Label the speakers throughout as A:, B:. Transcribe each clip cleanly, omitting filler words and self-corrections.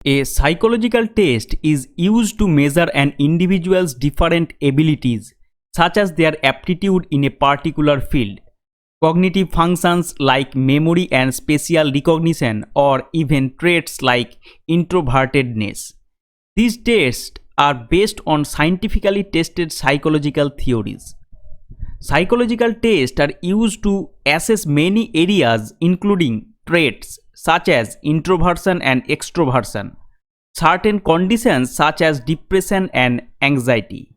A: A psychological test is used to measure an individual's different abilities, such as their aptitude in a particular field, cognitive functions like memory and spatial recognition, or even traits like introvertedness. These tests are based on scientifically tested psychological theories. Psychological tests are used to assess many areas, including traits such as introversion and extroversion, certain conditions such as depression and anxiety,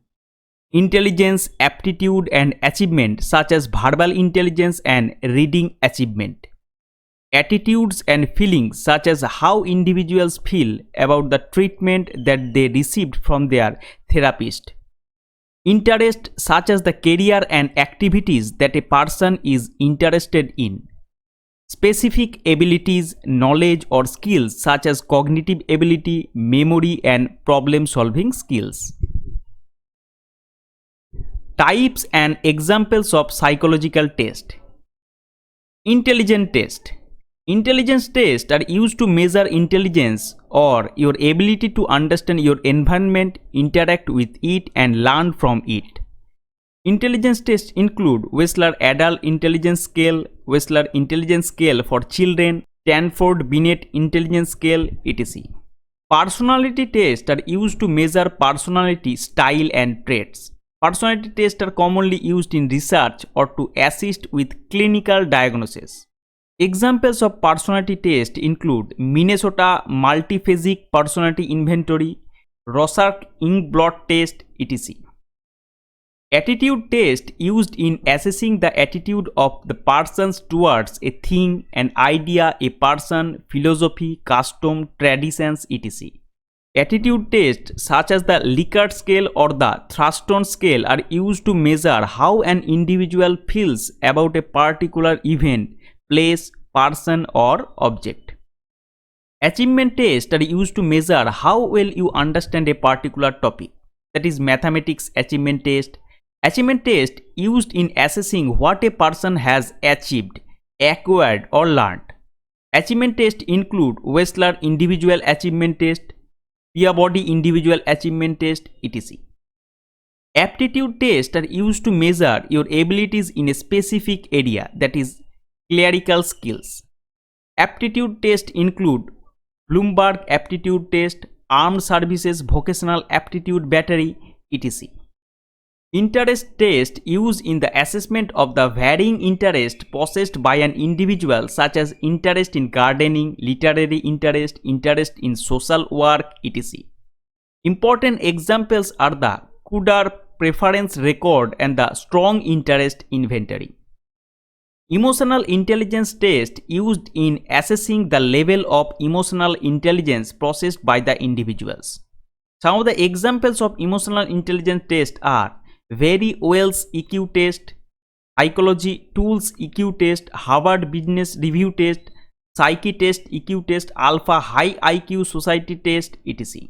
A: intelligence, aptitude, and achievement, such as verbal intelligence and reading achievement, attitudes and feelings, such as how individuals feel about the treatment that they received from their therapist, interest, such as the career and activities that a person is interested in, specific abilities, knowledge, or skills such as cognitive ability, memory, and problem solving skills. Types and examples of psychological test. Intelligence test. Intelligence tests are used to measure intelligence or your ability to understand your environment, interact with it, and learn from it. Intelligence tests include Wechsler Adult Intelligence Scale, Wechsler Intelligence Scale for Children, Stanford Binet Intelligence Scale, etc. Personality tests are used to measure personality, style, and traits. Personality tests are commonly used in research or to assist with clinical diagnosis. Examples of personality tests include Minnesota Multiphasic Personality Inventory, Rorschach Ink Blot Test, etc. Attitude test used in assessing the attitude of the persons towards a thing, an idea, a person, philosophy, custom, traditions, etc. Attitude tests such as the Likert scale or the Thurston scale are used to measure how an individual feels about a particular event, place, person, or object. Achievement tests are used to measure how well you understand a particular topic, that is mathematics achievement test. Achievement test used in assessing what a person has achieved, acquired, or learned. Achievement tests include Wechsler Individual Achievement Test, Peabody Individual Achievement Test, etc. Aptitude tests are used to measure your abilities in a specific area, that is clerical skills. Aptitude tests include Bloomberg Aptitude Test, Armed Services Vocational Aptitude Battery, etc. Interest test used in the assessment of the varying interest possessed by an individual, such as interest in gardening, literary interest, interest in social work, etc. Important examples are the Kuder Preference Record and the Strong Interest Inventory. Emotional intelligence test used in assessing the level of emotional intelligence possessed by the individuals. Some of the examples of emotional intelligence tests are Very Wells EQ test, Psychology Tools EQ test, Harvard Business Review test, Psyche test EQ test, Alpha High IQ Society test, etc.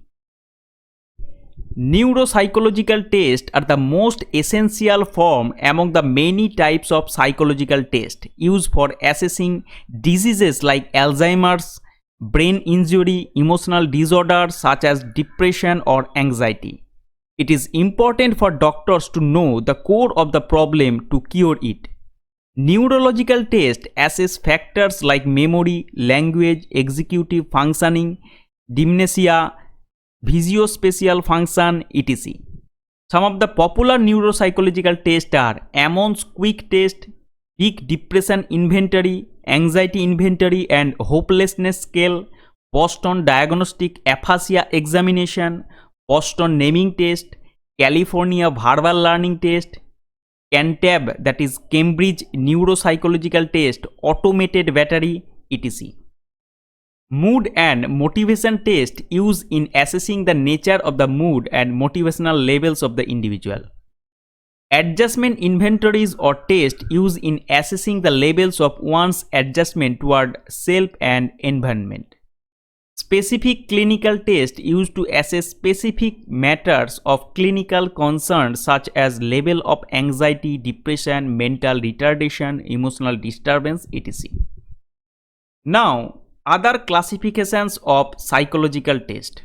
A: Neuropsychological tests are the most essential form among the many types of psychological tests used for assessing diseases like Alzheimer's, brain injury, emotional disorders such as depression or anxiety. It is important for doctors to know the core of the problem to cure it. Neurological tests assess factors like memory, language, executive functioning, dementia, visuospatial function, etc. Some of the popular neuropsychological tests are Amon's Quick Test, Peak Depression Inventory, Anxiety Inventory and Hopelessness Scale, Boston Diagnostic Aphasia Examination, Boston Naming Test, California Verbal Learning Test, CANTAB, that is Cambridge Neuropsychological Test, Automated Battery, etc. Mood and motivation test used in assessing the nature of the mood and motivational levels of the individual. Adjustment inventories or tests used in assessing the levels of one's adjustment toward self and environment. Specific clinical tests used to assess specific matters of clinical concern such as level of anxiety, depression, mental retardation, emotional disturbance, etc. Now, Other classifications of psychological test.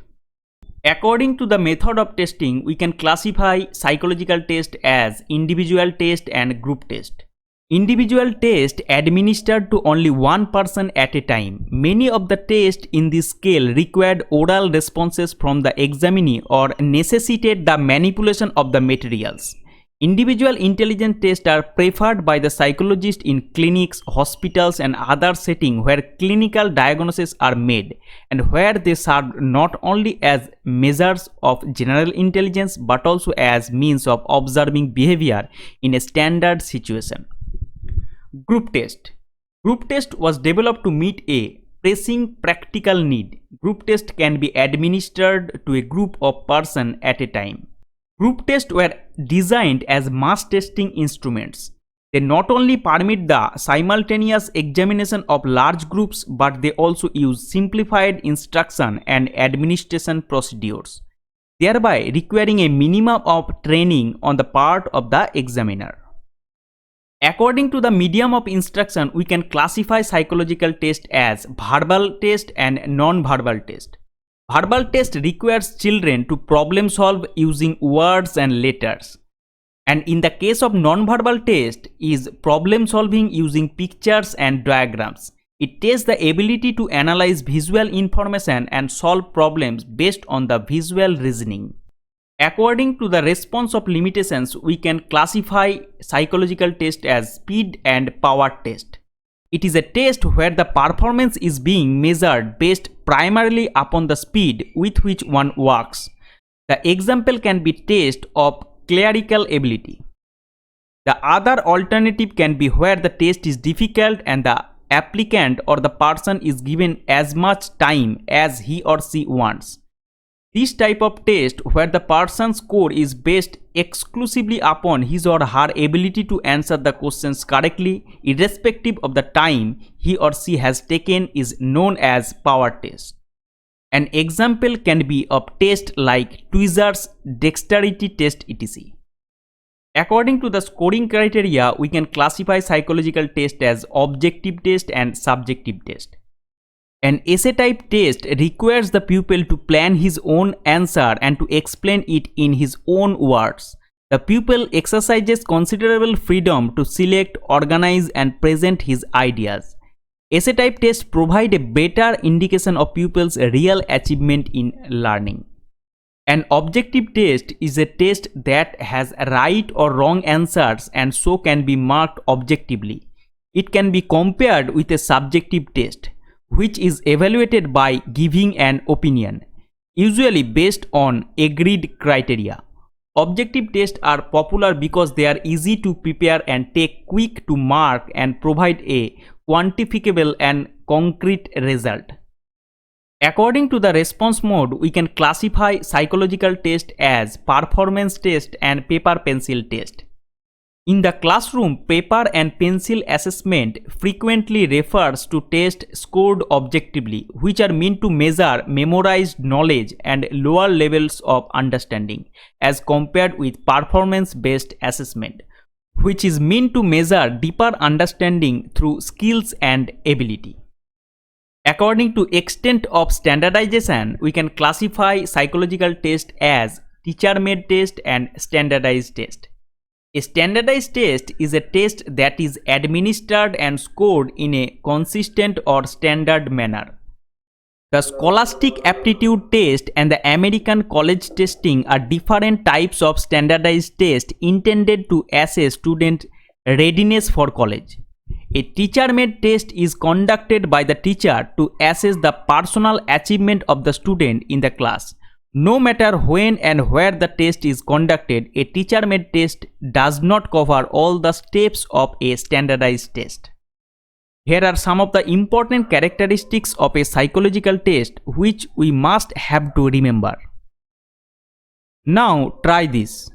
A: According to the method of testing, we can classify psychological test as individual test and group test. Individual test administered to only one person at a time. Many of the tests in this scale required oral responses from the examinee or necessitate the manipulation of the materials. Individual intelligence tests are preferred by the psychologist in clinics, hospitals and other settings where clinical diagnoses are made and where they serve not only as measures of general intelligence but also as means of observing behavior in a standard situation. Group test. Group test was developed to meet a pressing practical need. Group test can be administered to a group of persons at a time. Group tests were designed as mass testing instruments. They not only permit the simultaneous examination of large groups, but they also use simplified instruction and administration procedures, thereby requiring a minimum of training on the part of the examiner. According to the medium of instruction, we can classify psychological test as verbal test and non-verbal test. Verbal test requires children to problem solve using words and letters. And in the case of non-verbal test is problem solving using pictures and diagrams. It tests the ability to analyze visual information and solve problems based on the visual reasoning. According to the response of limitations, we can classify psychological test as speed and power test. It is a test where the performance is being measured based primarily upon the speed with which one works. The example can be test of clerical ability. The other alternative can be where the test is difficult and the applicant or the person is given as much time as he or she wants. This type of test where the person's score is based exclusively upon his or her ability to answer the questions correctly irrespective of the time he or she has taken is known as power test. An example can be of test like Tweezer's dexterity test etc. According to the scoring criteria, we can classify psychological test as objective test and subjective test. An essay type test requires the pupil to plan his own answer and to explain it in his own words. The pupil exercises considerable freedom to select, organize and present his ideas. Essay type tests provide a better indication of pupils' real achievement in learning. An objective test is a test that has right or wrong answers and so can be marked objectively. It can be compared with a subjective test, which is evaluated by giving an opinion, usually based on agreed criteria. Objective tests are popular because they are easy to prepare and take quick to mark and provide a quantifiable and concrete result. According to the response mode, we can classify psychological test as performance test and paper pencil test. In the classroom, paper and pencil assessment frequently refers to tests scored objectively, which are meant to measure memorized knowledge and lower levels of understanding, as compared with performance-based assessment, which is meant to measure deeper understanding through skills and ability. According to extent of standardization, we can classify psychological test as teacher-made test and standardized test. A standardized test is a test that is administered and scored in a consistent or standard manner. The Scholastic Aptitude Test and the American College Testing are different types of standardized tests intended to assess student readiness for college. A teacher-made test is conducted by the teacher to assess the personal achievement of the student in the class. No matter when and where the test is conducted, a teacher-made test does not cover all the steps of a standardized test. Here are some of the important characteristics of a psychological test which we must have to remember. Now try this.